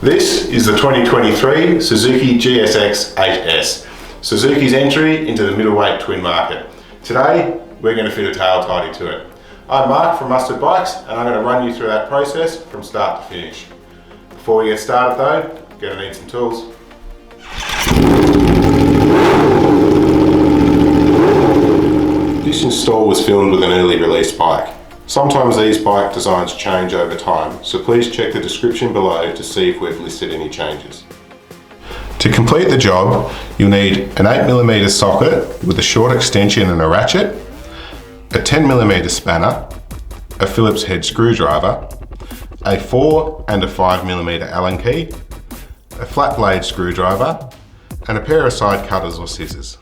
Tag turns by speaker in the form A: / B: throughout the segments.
A: This is the 2023 Suzuki GSX-8S, Suzuki's entry into the middleweight twin market. Today, we're going to fit a tail tidy to it. I'm Mark from Mustard Bikes, and I'm going to run you through that process from start to finish. Before we get started though, you're going to need some tools. This install was filmed with an early release bike. Sometimes these bike designs change over time, so please check the description below to see if we've listed any changes. To complete the job, you'll need an 8mm socket with a short extension and a ratchet, a 10mm spanner, a Phillips head screwdriver, a 4 and a 5mm Allen key, a flat blade screwdriver, and a pair of side cutters or scissors.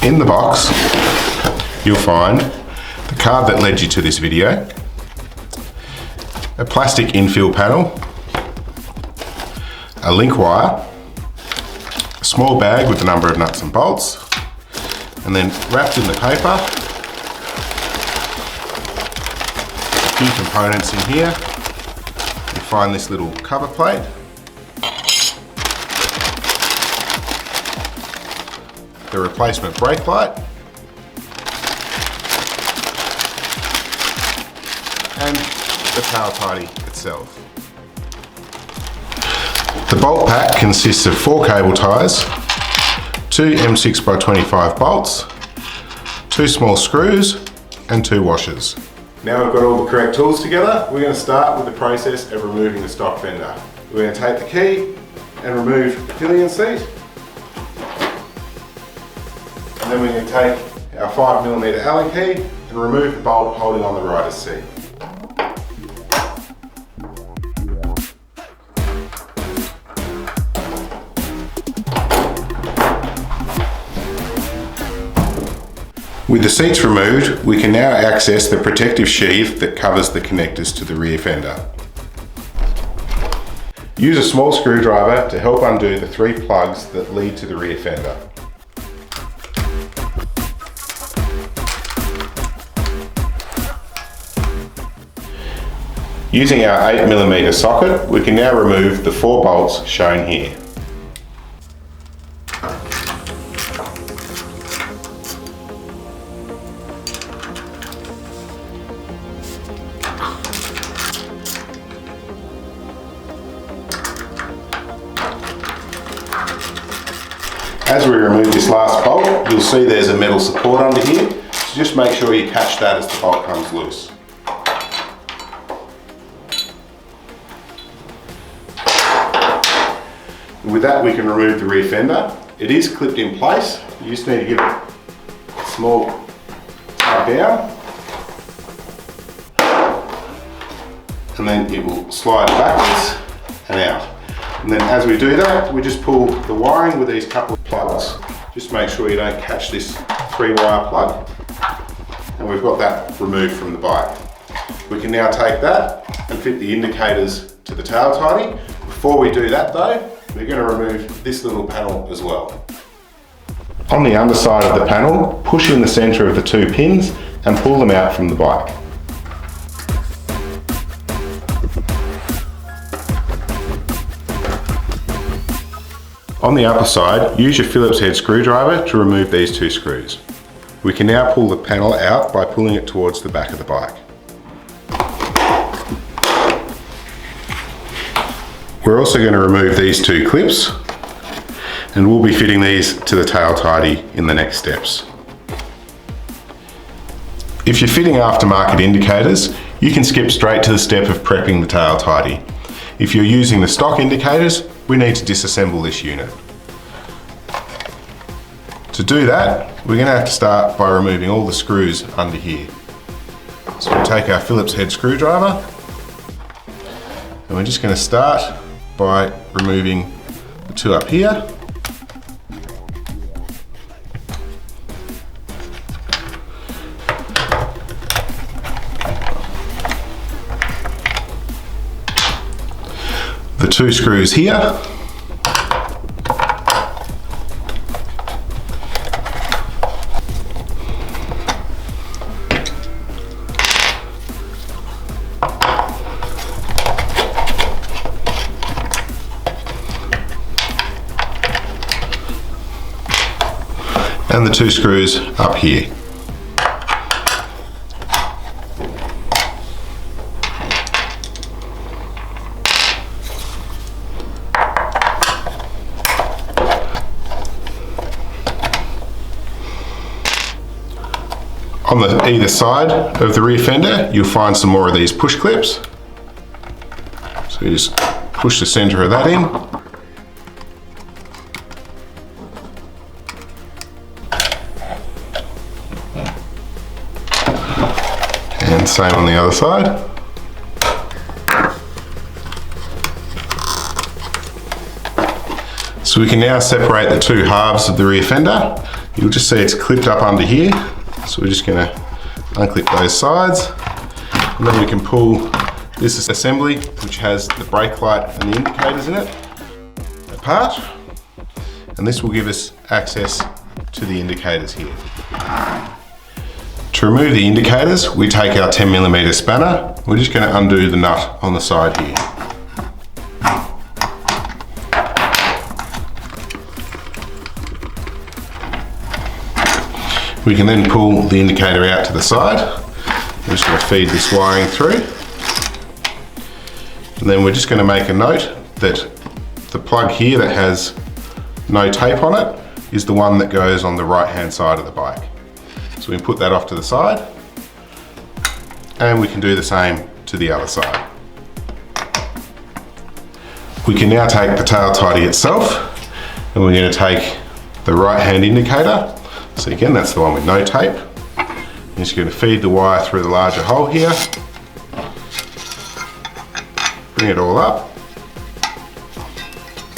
A: In the box, you'll find the card that led you to this video, a plastic infill panel, a link wire, a small bag with a number of nuts and bolts, and then wrapped in the paper, a few components in here. You find this little cover plate, the replacement brake light, and the tail tidy itself. The bolt pack consists of 4 cable ties, 2 M6x25 bolts, 2 small screws, and 2 washers. Now we've got all the correct tools together, we're going to start with the process of removing the stock fender. We're going to take the key and remove the pillion seat. And then we're going to take our 5mm Allen key and remove the bolt holding on the rider's seat. With the seats removed, we can now access the protective sheath that covers the connectors to the rear fender. Use a small screwdriver to help undo the 3 plugs that lead to the rear fender. Using our 8mm socket, we can now remove the 4 bolts shown here. As we remove this last bolt, you'll see there's a metal support under here, so just make sure you catch that as the bolt comes loose. With that, we can remove the rear fender. It is clipped in place. You just need to give it a small tug down, and then it will slide backwards and out. And then as we do that, we just pull the wiring with these couple of plugs. Just make sure you don't catch this 3-wire plug. And we've got that removed from the bike. We can now take that and fit the indicators to the tail tidy. Before we do that though, we're going to remove this little panel as well. On the underside of the panel, push in the centre of the 2 pins and pull them out from the bike. On the upper side, use your Phillips head screwdriver to remove these 2 screws. We can now pull the panel out by pulling it towards the back of the bike. We're also going to remove these 2 clips, and we'll be fitting these to the tail tidy in the next steps. If you're fitting aftermarket indicators, you can skip straight to the step of prepping the tail tidy. If you're using the stock indicators, we need to disassemble this unit. To do that, we're going to have to start by removing all the screws under here. So we'll take our Phillips head screwdriver, and we're just going to start by removing the 2 up here. The 2 screws here. and the 2 screws up here. On either side of the rear fender, you'll find some more of these push clips. So you just push the center of that in. And same on the other side. So we can now separate the 2 halves of the rear fender. You'll just see it's clipped up under here. So we're just going to unclip those sides, and then we can pull this assembly, which has the brake light and the indicators in it, apart, and this will give us access to the indicators here. To remove the indicators, we take our 10mm spanner. We're just going to undo the nut on the side here. We can then pull the indicator out to the side. We're just going to feed this wiring through. And then we're just going to make a note that the plug here that has no tape on it is the one that goes on the right hand side of the bike. So we can put that off to the side, and we can do the same to the other side. We can now take the tail tidy itself, and we're going to take the right hand indicator. So again, that's the one with no tape. I'm just going to feed the wire through the larger hole here. Bring it all up.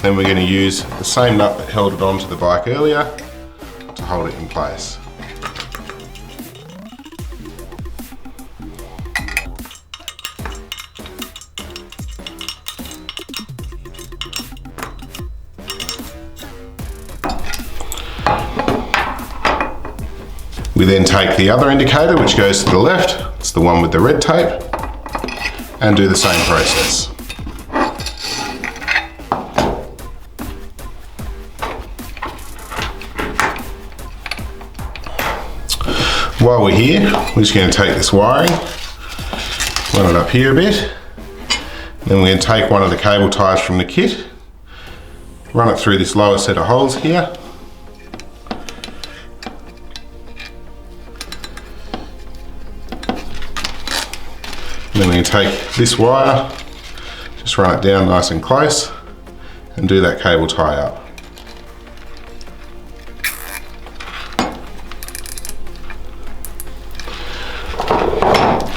A: Then we're going to use the same nut that held it onto the bike earlier to hold it in place. We then take the other indicator, which goes to the left, it's the one with the red tape, and do the same process. While we're here, we're just going to take this wiring, run it up here a bit, then we're going to take one of the cable ties from the kit, run it through this lower set of holes here, and then we can take this wire, just run it down nice and close, and do that cable tie up.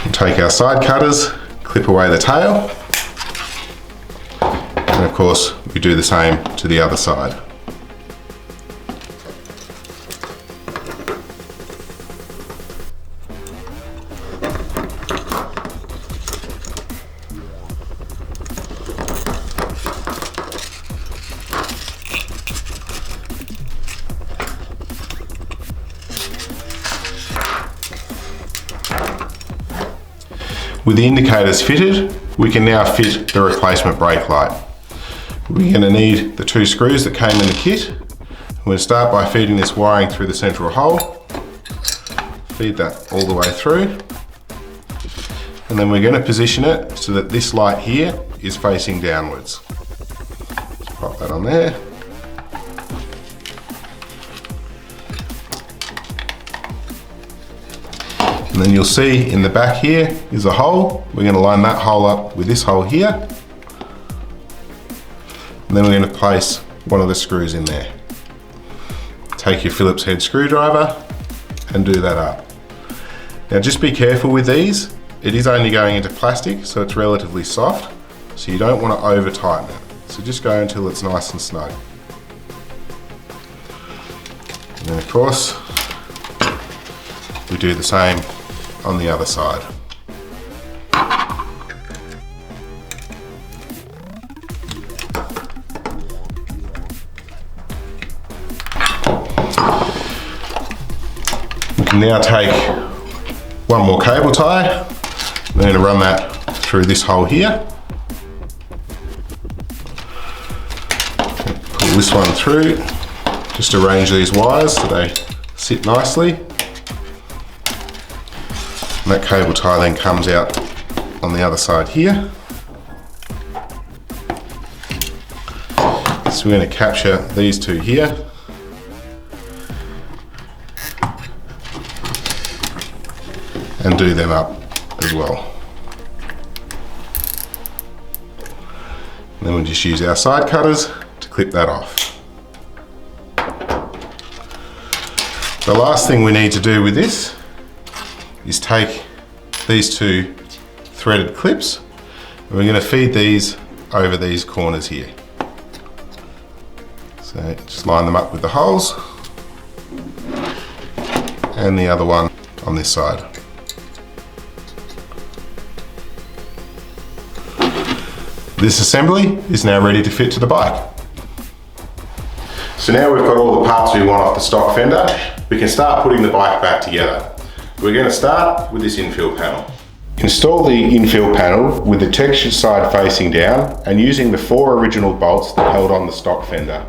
A: We'll take our side cutters, clip away the tail, and of course we do the same to the other side. With the indicators fitted, we can now fit the replacement brake light. We're going to need the 2 screws that came in the kit. We're going to start by feeding this wiring through the central hole. Feed that all the way through. And then we're going to position it so that this light here is facing downwards. Just pop that on there. And then you'll see in the back here is a hole. We're going to line that hole up with this hole here. And then we're going to place one of the screws in there. Take your Phillips head screwdriver and do that up. Now just be careful with these. It is only going into plastic, so it's relatively soft. So you don't want to over tighten it. So just go until it's nice and snug. And then of course, we do the same on the other side. We can now take one more cable tie. We're going to run that through this hole here. Pull this one through. Just arrange these wires so they sit nicely. And that cable tie then comes out on the other side here. So we're going to capture these two here. And do them up as well. And then we'll just use our side cutters to clip that off. The last thing we need to do with this is take these two threaded clips and we're going to feed these over these corners here. So just line them up with the holes and the other one on this side. This assembly is now ready to fit to the bike. So now we've got all the parts we want off the stock Fender, we can start putting the bike back together. We're going to start with this infill panel. Install the infill panel with the textured side facing down and using the 4 original bolts that held on the stock Fender.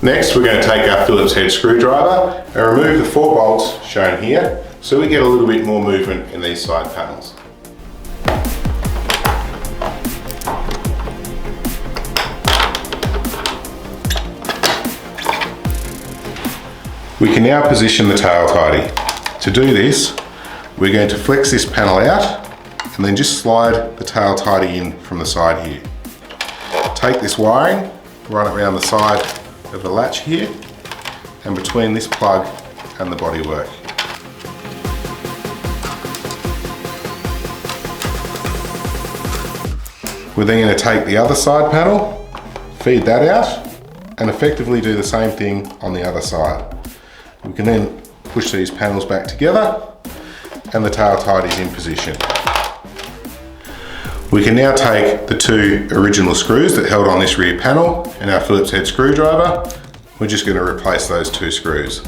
A: Next, we're going to take our Phillips head screwdriver and remove the 4 bolts shown here so we get a little bit more movement in these side panels. We can now position the tail tidy. To do this, we're going to flex this panel out and then just slide the tail tidy in from the side here. Take this wiring, run it around the side of the latch here and between this plug and the bodywork. We're then going to take the other side panel, feed that out and effectively do the same thing on the other side. We can then push these panels back together and the tail tidy is in position. We can now take the 2 original screws that held on this rear panel and our Phillips head screwdriver. We're just going to replace those 2 screws.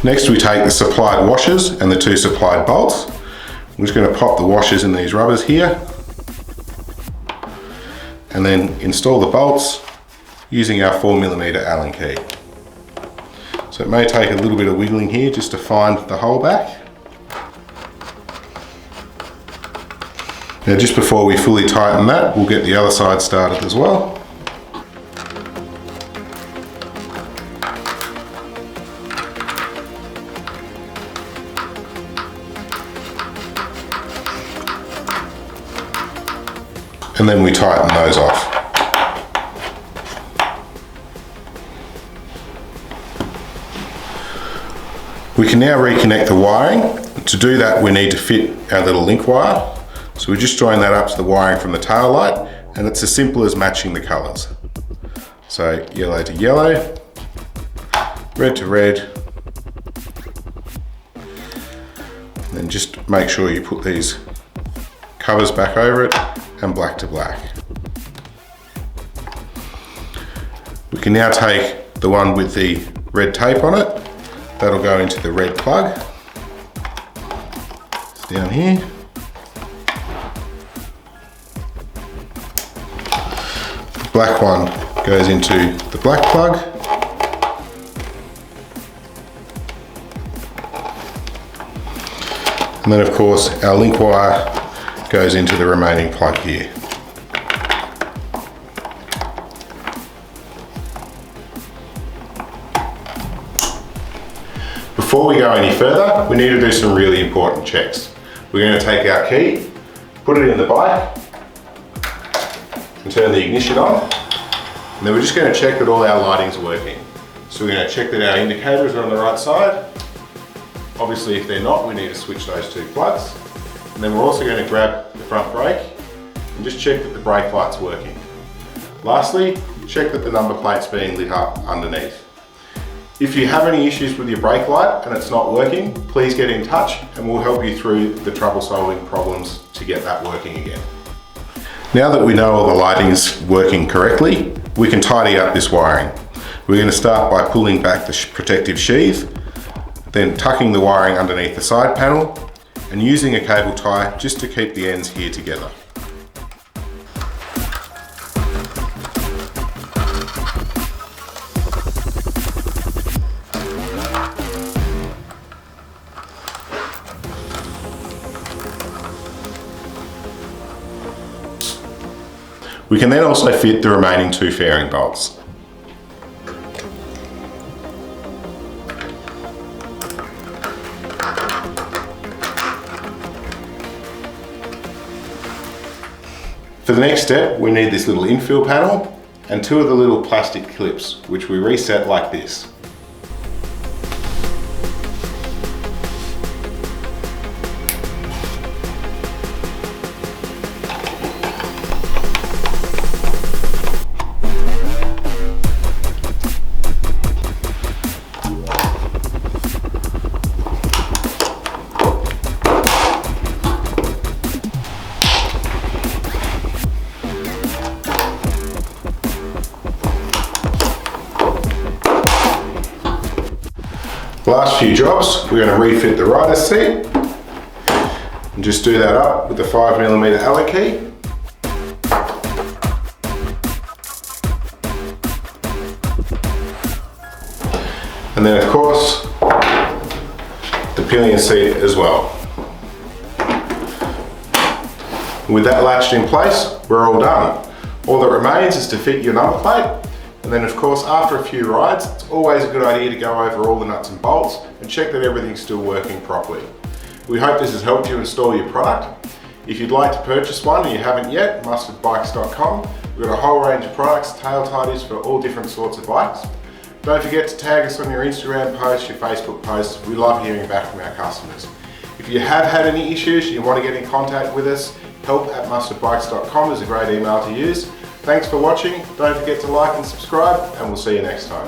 A: Next we take the supplied washers and the 2 supplied bolts. We're just going to pop the washers in these rubbers here and then install the bolts using our 4mm Allen key. So it may take a little bit of wiggling here just to find the hole back. Now just before we fully tighten that, we'll get the other side started as well. And then we tighten those off. We can now reconnect the wiring. To do that, we need to fit our little link wire. So we just join that up to the wiring from the tail light, and it's as simple as matching the colours. So yellow to yellow, red to red, and then just make sure you put these covers back over it, and black to black. We can now take the one with the red tape on it. That'll go into the red plug. It's down here. The black one goes into the black plug. And then of course our link wire goes into the remaining plug here. Before we go any further, we need to do some really important checks. We're going to take our key, put it in the bike, and turn the ignition on. And then we're just going to check that all our lighting's working. So we're going to check that our indicators are on the right side. Obviously if they're not, we need to switch those 2 plugs. And then we're also going to grab the front brake and just check that the brake light's working. Lastly, check that the number plate's being lit up underneath. If you have any issues with your brake light and it's not working, please get in touch and we'll help you through the trouble solving problems to get that working again. Now that we know all the lighting is working correctly, we can tidy up this wiring. We're going to start by pulling back the protective sheath, then tucking the wiring underneath the side panel and using a cable tie just to keep the ends here together. We can then also fit the remaining 2 fairing bolts. For the next step, we need this little infill panel and 2 of the little plastic clips, which we reset like this. Last few jobs, we're going to refit the rider's seat and just do that up with the 5mm Allen key. And then of course, the pillion seat as well. With that latched in place, we're all done. All that remains is to fit your number plate. And then of course, after a few rides, it's always a good idea to go over all the nuts and bolts and check that everything's still working properly. We hope this has helped you install your product. If you'd like to purchase one and you haven't yet, mustardbikes.com. We've got a whole range of products, tail tidies for all different sorts of bikes. Don't forget to tag us on your Instagram posts, your Facebook posts. We love hearing back from our customers. If you have had any issues and you want to get in contact with us, help@mustardbikes.com is a great email to use. Thanks for watching. Don't forget to like and subscribe, and we'll see you next time.